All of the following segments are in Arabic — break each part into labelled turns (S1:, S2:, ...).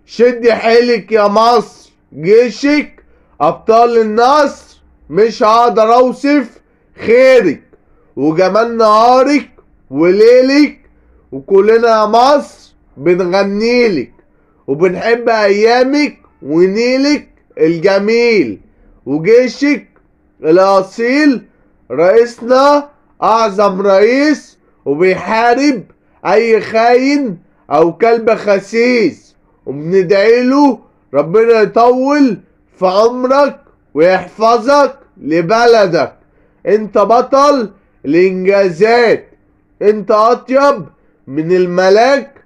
S1: شد حيلك يا مصر، جيشك ابطال النصر. مش هقدر اوصف خيرك وجمال نهارك وليلك، وكلنا يا مصر بنغنيلك وبنحب ايامك ونيلك الجميل. وجيشك الاصيل رئيسنا اعظم رئيس، وبيحارب اي خاين او كلب خسيس، وبندعيله ربنا يطول في عمرك ويحفظك لبلدك. انت بطل الانجازات، انت اطيب من الملاك،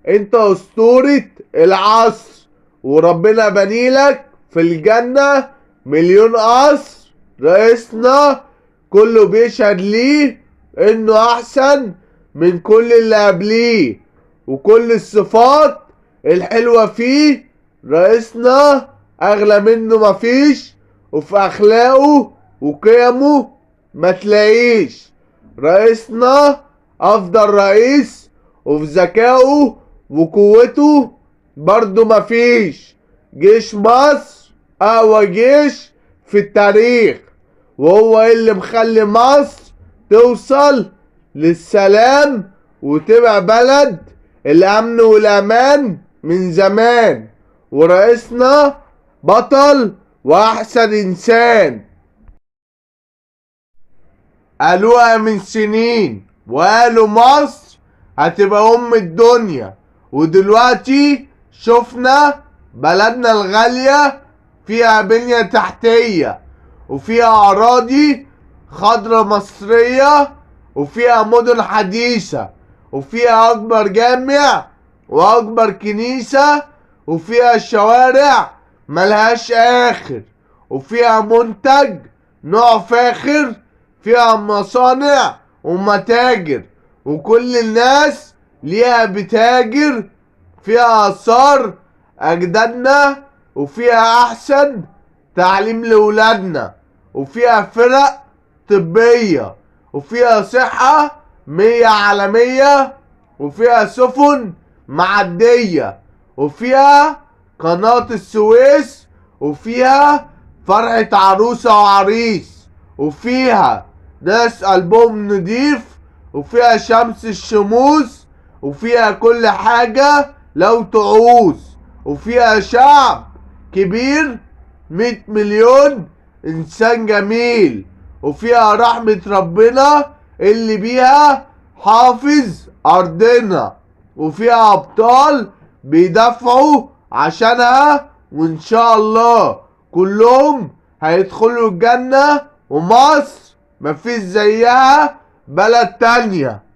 S1: انت اسطورة العصر، وربنا بنيلك في الجنة مليون قصر. رئيسنا كله بيشهد ليه انه احسن من كل اللي قبليه، وكل الصفات الحلوة فيه رئيسنا اغلى منه مفيش، وفي اخلاقه وقيمه ما تلاقيش. رئيسنا افضل رئيس، وفي ذكائه وقوته برضو مفيش. جيش مصر اقوى جيش في التاريخ، وهو اللي مخلي مصر توصل للسلام وتبقى بلد الامن والامان من زمان. ورئيسنا بطل واحسن انسان. قالوها من سنين وقالوا مصر هتبقى ام الدنيا، ودلوقتي شفنا بلدنا الغالية فيها بنية تحتية، وفيها اراضي خضرة مصرية، وفيها مدن حديثة، وفيها اكبر جامع واكبر كنيسة، وفيها شوارع ملهاش اخر، وفيها منتج نوع فاخر، فيها مصانع ومتاجر، وكل الناس ليها بتاجر. فيها آثار أجدادنا، وفيها أحسن تعليم لولادنا، وفيها فرق طبية، وفيها صحة 100 على 100، وفيها سفن معدية، وفيها قناة السويس، وفيها فرحة عروسة وعريس، وفيها ناس قلبهم نضيف، وفيها شمس الشموس، وفيها كل حاجة لو تعوز، وفيها شعب كبير 100 مليون انسان جميل، وفيها رحمة ربنا اللي بيها حافظ ارضنا، وفيها ابطال بيدافعوا عشانها، وان شاء الله كلهم هيدخلوا الجنة، ومصر مفيش زيها بلد تانية.